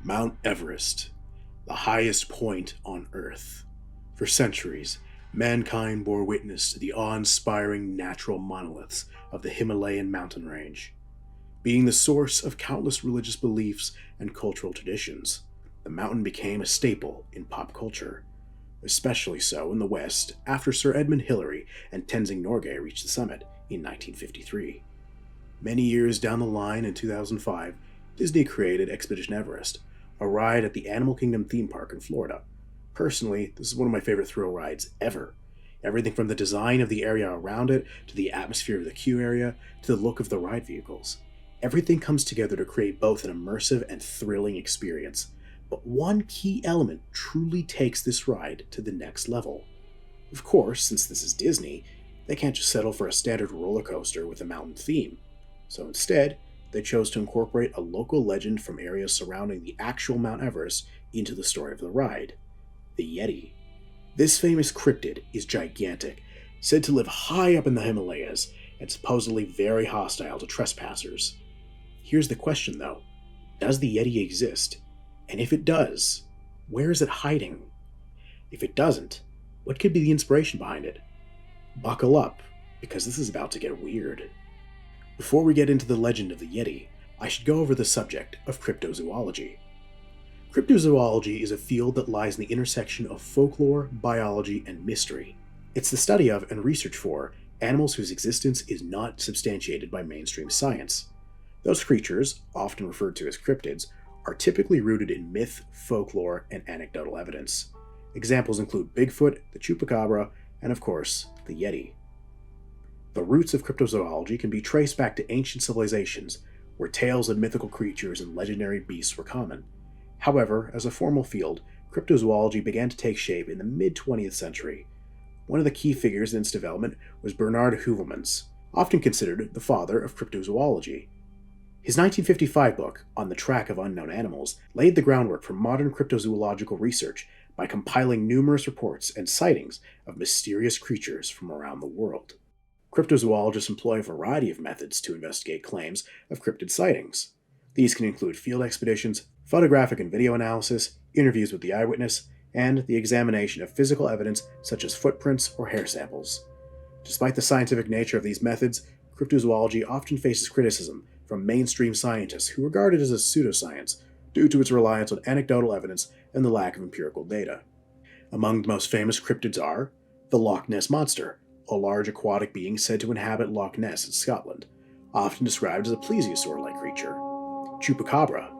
Mount Everest, the highest point on Earth. For centuries, mankind bore witness to the awe-inspiring natural monoliths of the Himalayan mountain range. Being the source of countless religious beliefs and cultural traditions, the mountain became a staple in pop culture, especially so in the West after Sir Edmund Hillary and Tenzing Norgay reached the summit in 1953. Many years down the line in 2005, Disney created Expedition Everest, a ride at the Animal Kingdom theme park in Florida. Personally, this is one of my favorite thrill rides ever. Everything from the design of the area around it, to the atmosphere of the queue area, to the look of the ride vehicles. Everything comes together to create both an immersive and thrilling experience. But one key element truly takes this ride to the next level. Of course, since this is Disney, they can't just settle for a standard roller coaster with a mountain theme. So instead, they chose to incorporate a local legend from areas surrounding the actual Mount Everest into the story of the ride: the Yeti. This famous cryptid is gigantic, said to live high up in the Himalayas, and supposedly very hostile to trespassers. Here's the question though: does the Yeti exist? And if it does, where is it hiding? If it doesn't, what could be the inspiration behind it? Buckle up, because this is about to get weird. Before we get into the legend of the Yeti, I should go over the subject of cryptozoology. Cryptozoology is a field that lies in the intersection of folklore, biology, and mystery. It's the study of and research for animals whose existence is not substantiated by mainstream science. Those creatures, often referred to as cryptids, are typically rooted in myth, folklore, and anecdotal evidence. Examples include Bigfoot, the Chupacabra, and of course, the Yeti. The roots of cryptozoology can be traced back to ancient civilizations, where tales of mythical creatures and legendary beasts were common. However, as a formal field, cryptozoology began to take shape in the mid-20th century. One of the key figures in its development was Bernard Heuvelmans, often considered the father of cryptozoology. His 1955 book, On the Track of Unknown Animals, laid the groundwork for modern cryptozoological research by compiling numerous reports and sightings of mysterious creatures from around the world. Cryptozoologists employ a variety of methods to investigate claims of cryptid sightings. These can include field expeditions, photographic and video analysis, interviews with the eyewitness, and the examination of physical evidence such as footprints or hair samples. Despite the scientific nature of these methods, cryptozoology often faces criticism from mainstream scientists who regard it as a pseudoscience due to its reliance on anecdotal evidence and the lack of empirical data. Among the most famous cryptids are the Loch Ness Monster, a large aquatic being said to inhabit Loch Ness in Scotland, often described as a plesiosaur-like creature; Chupacabra,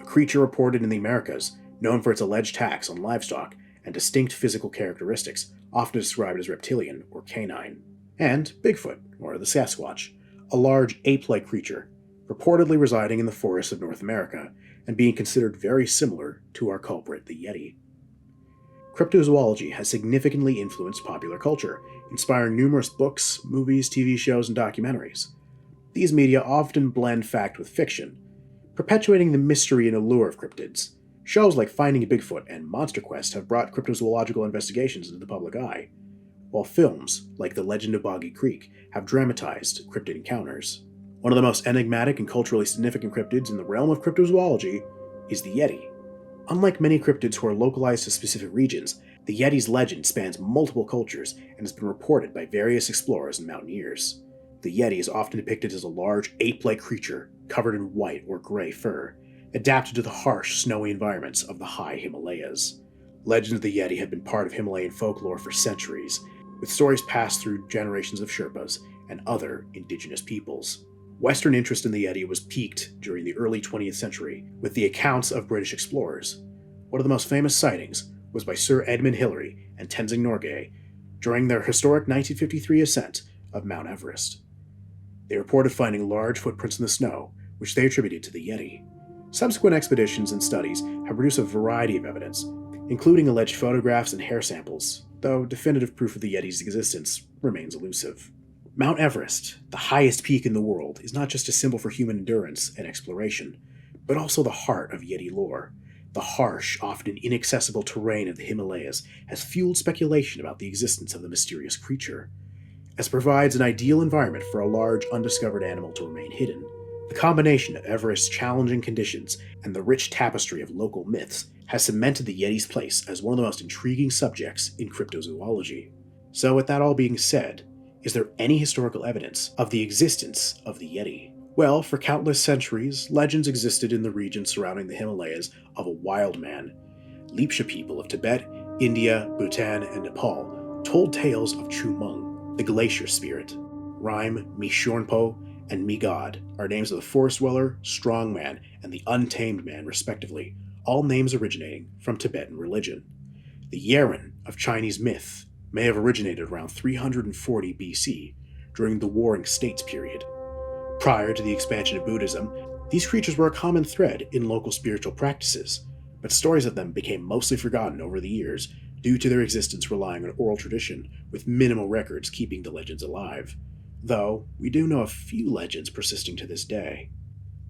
a creature reported in the Americas, known for its alleged attacks on livestock and distinct physical characteristics, often described as reptilian or canine; and Bigfoot, or the Sasquatch, a large ape-like creature, reportedly residing in the forests of North America and being considered very similar to our culprit, the Yeti. Cryptozoology has significantly influenced popular culture, inspiring numerous books, movies, TV shows, and documentaries. These media often blend fact with fiction, perpetuating the mystery and allure of cryptids. Shows like Finding Bigfoot and Monster Quest have brought cryptozoological investigations into the public eye, while films like The Legend of Boggy Creek have dramatized cryptid encounters. One of the most enigmatic and culturally significant cryptids in the realm of cryptozoology is the Yeti. Unlike many cryptids who are localized to specific regions, the Yeti's legend spans multiple cultures and has been reported by various explorers and mountaineers. The Yeti is often depicted as a large ape-like creature covered in white or gray fur, adapted to the harsh, snowy environments of the high Himalayas. Legends of the Yeti have been part of Himalayan folklore for centuries, with stories passed through generations of Sherpas and other indigenous peoples. Western interest in the Yeti was piqued during the early 20th century with the accounts of British explorers. One of the most famous sightings was by Sir Edmund Hillary and Tenzing Norgay during their historic 1953 ascent of Mount Everest. They reported finding large footprints in the snow, which they attributed to the Yeti. Subsequent expeditions and studies have produced a variety of evidence, including alleged photographs and hair samples, though definitive proof of the Yeti's existence remains elusive. Mount Everest, the highest peak in the world, is not just a symbol for human endurance and exploration, but also the heart of Yeti lore. The harsh, often inaccessible terrain of the Himalayas has fueled speculation about the existence of the mysterious creature, as it provides an ideal environment for a large, undiscovered animal to remain hidden. The combination of Everest's challenging conditions and the rich tapestry of local myths has cemented the Yeti's place as one of the most intriguing subjects in cryptozoology. So, with that all being said, is there any historical evidence of the existence of the Yeti? Well, for countless centuries, legends existed in the region surrounding the Himalayas of a wild man. Lepcha people of Tibet, India, Bhutan, and Nepal told tales of Chumung, the glacier spirit. Rhyme, Mishornpo, and Mi-God are names of the forest dweller, strong man, and the untamed man, respectively, all names originating from Tibetan religion. The Yeren of Chinese myth may have originated around 340 BC, during the Warring States period. Prior to the expansion of Buddhism, these creatures were a common thread in local spiritual practices, but stories of them became mostly forgotten over the years due to their existence relying on oral tradition, with minimal records keeping the legends alive. Though, we do know a few legends persisting to this day.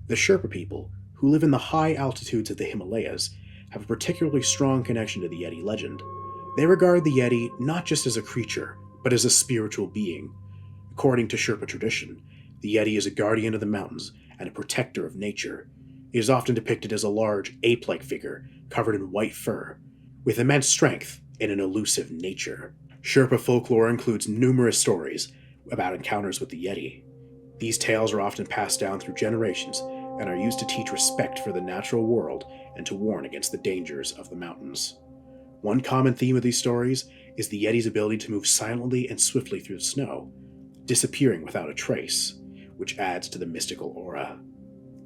The Sherpa people, who live in the high altitudes of the Himalayas, have a particularly strong connection to the Yeti legend. They regard the Yeti not just as a creature, but as a spiritual being. According to Sherpa tradition, the Yeti is a guardian of the mountains and a protector of nature. It is often depicted as a large, ape-like figure covered in white fur, with immense strength and an elusive nature. Sherpa folklore includes numerous stories about encounters with the Yeti. These tales are often passed down through generations and are used to teach respect for the natural world and to warn against the dangers of the mountains. One common theme of these stories is the Yeti's ability to move silently and swiftly through the snow, disappearing without a trace, which adds to the mystical aura.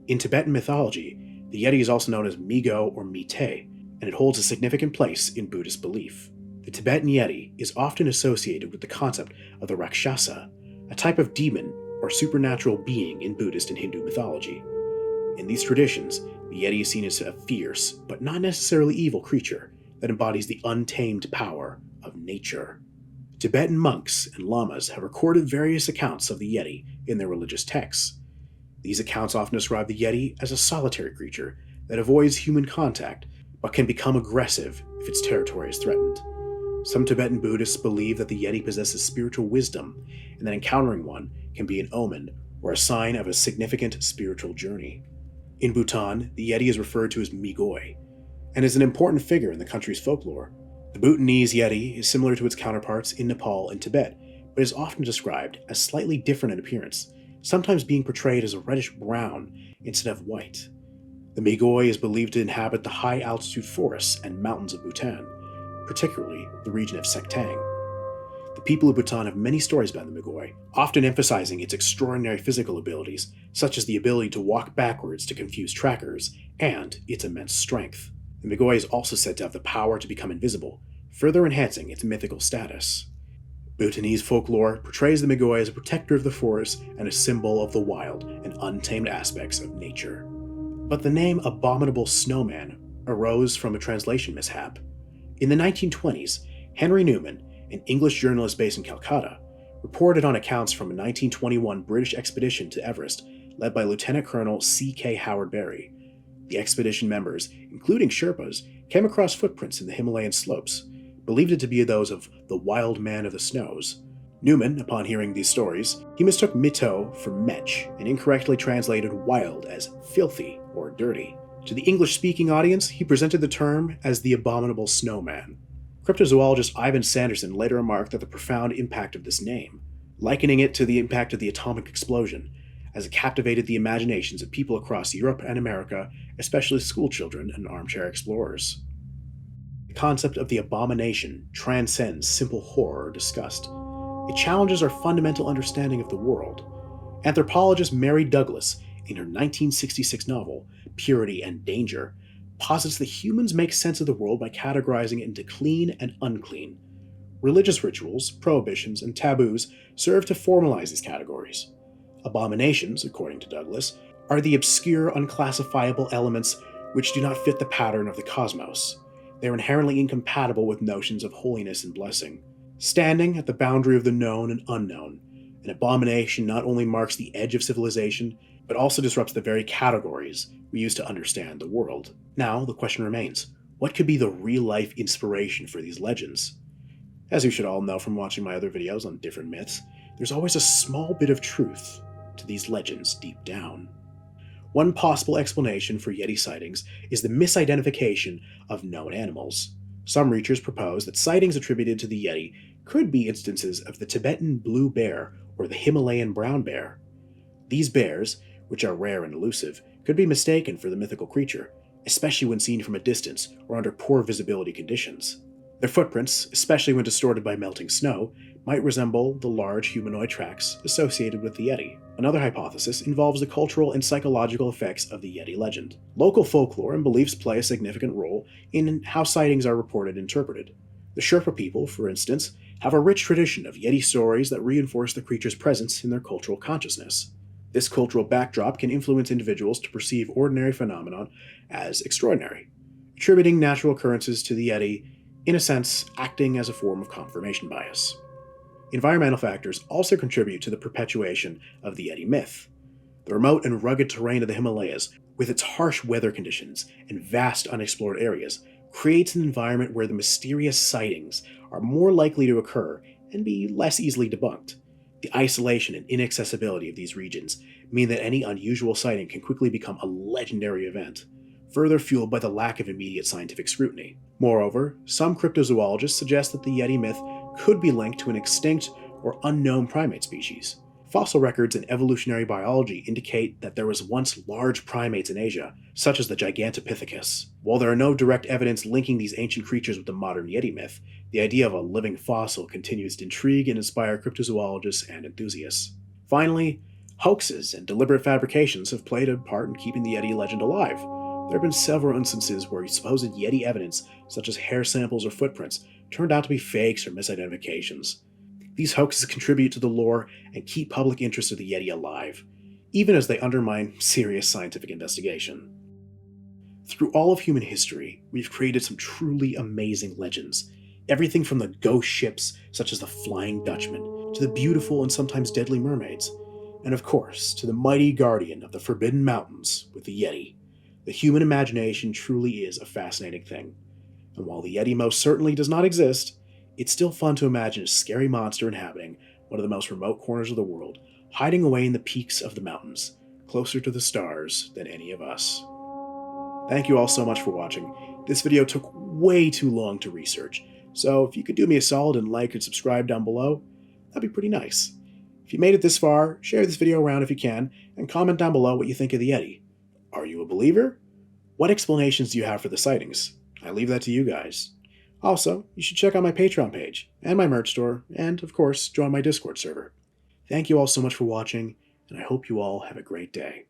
In Tibetan mythology, the Yeti is also known as Migo or Mite, and it holds a significant place in Buddhist belief. The Tibetan Yeti is often associated with the concept of the Rakshasa, a type of demon or supernatural being in Buddhist and Hindu mythology. In these traditions, the Yeti is seen as a fierce, but not necessarily evil creature that embodies the untamed power of nature. Tibetan monks and lamas have recorded various accounts of the Yeti in their religious texts. These accounts often describe the Yeti as a solitary creature that avoids human contact but can become aggressive if its territory is threatened. Some Tibetan Buddhists believe that the Yeti possesses spiritual wisdom and that encountering one can be an omen or a sign of a significant spiritual journey. In Bhutan, the Yeti is referred to as Migoi and is an important figure in the country's folklore. The Bhutanese Yeti is similar to its counterparts in Nepal and Tibet, but is often described as slightly different in appearance, sometimes being portrayed as a reddish-brown instead of white. The Migoi is believed to inhabit the high-altitude forests and mountains of Bhutan, particularly the region of Sektang. The people of Bhutan have many stories about the Migoi, often emphasizing its extraordinary physical abilities, such as the ability to walk backwards to confuse trackers, and its immense strength. The Migoi is also said to have the power to become invisible, further enhancing its mythical status. Bhutanese folklore portrays the Migoi as a protector of the forest and a symbol of the wild and untamed aspects of nature. But the name Abominable Snowman arose from a translation mishap. In the 1920s, Henry Newman, an English journalist based in Calcutta, reported on accounts from a 1921 British expedition to Everest led by Lieutenant Colonel C.K. Howard Berry. The expedition members, including Sherpas, came across footprints in the Himalayan slopes, believed it to be those of the Wild Man of the Snows. Newman, upon hearing these stories, he mistook mito for mech and incorrectly translated wild as filthy or dirty. To the English-speaking audience, he presented the term as the Abominable Snowman. Cryptozoologist Ivan Sanderson later remarked that the profound impact of this name, likening it to the impact of the atomic explosion, as it captivated the imaginations of people across Europe and America, especially schoolchildren and armchair explorers. The concept of the abomination transcends simple horror or disgust. It challenges our fundamental understanding of the world. Anthropologist Mary Douglas, in her 1966 novel, Purity and Danger, posits that humans make sense of the world by categorizing it into clean and unclean. Religious rituals, prohibitions, and taboos serve to formalize these categories. Abominations, according to Douglas, are the obscure, unclassifiable elements which do not fit the pattern of the cosmos. They are inherently incompatible with notions of holiness and blessing. Standing at the boundary of the known and unknown, an abomination not only marks the edge of civilization, but also disrupts the very categories we use to understand the world. Now, the question remains, what could be the real-life inspiration for these legends? As you should all know from watching my other videos on different myths, there's always a small bit of truth to these legends deep down. One possible explanation for Yeti sightings is the misidentification of known animals. Some researchers propose that sightings attributed to the Yeti could be instances of the Tibetan blue bear or the Himalayan brown bear. These bears, which are rare and elusive, could be mistaken for the mythical creature, especially when seen from a distance or under poor visibility conditions. Their footprints, especially when distorted by melting snow, might resemble the large humanoid tracks associated with the Yeti. Another hypothesis involves the cultural and psychological effects of the Yeti legend. Local folklore and beliefs play a significant role in how sightings are reported and interpreted. The Sherpa people, for instance, have a rich tradition of Yeti stories that reinforce the creature's presence in their cultural consciousness. This cultural backdrop can influence individuals to perceive ordinary phenomenon as extraordinary, attributing natural occurrences to the Yeti, in a sense, acting as a form of confirmation bias. Environmental factors also contribute to the perpetuation of the Yeti myth. The remote and rugged terrain of the Himalayas, with its harsh weather conditions and vast unexplored areas, creates an environment where the mysterious sightings are more likely to occur and be less easily debunked. The isolation and inaccessibility of these regions mean that any unusual sighting can quickly become a legendary event, further fueled by the lack of immediate scientific scrutiny. Moreover, some cryptozoologists suggest that the Yeti myth could be linked to an extinct or unknown primate species. Fossil records in evolutionary biology indicate that there was once large primates in Asia, such as the Gigantopithecus. While there are no direct evidence linking these ancient creatures with the modern Yeti myth, the idea of a living fossil continues to intrigue and inspire cryptozoologists and enthusiasts. Finally, hoaxes and deliberate fabrications have played a part in keeping the Yeti legend alive. There have been several instances where supposed Yeti evidence, such as hair samples or footprints, turned out to be fakes or misidentifications. These hoaxes contribute to the lore and keep public interest in the Yeti alive, even as they undermine serious scientific investigation. Through all of human history, we've created some truly amazing legends. Everything from the ghost ships, such as the Flying Dutchman, to the beautiful and sometimes deadly mermaids, and of course, to the mighty guardian of the Forbidden Mountains with the Yeti. The human imagination truly is a fascinating thing. And while the Yeti most certainly does not exist, it's still fun to imagine a scary monster inhabiting one of the most remote corners of the world, hiding away in the peaks of the mountains, closer to the stars than any of us. Thank you all so much for watching. This video took way too long to research, so if you could do me a solid and like and subscribe down below, that'd be pretty nice. If you made it this far, share this video around if you can, and comment down below what you think of the Yeti. Are you a believer? What explanations do you have for the sightings? I leave that to you guys. Also, you should check out my Patreon page, and my merch store, and of course, join my Discord server. Thank you all so much for watching, and I hope you all have a great day.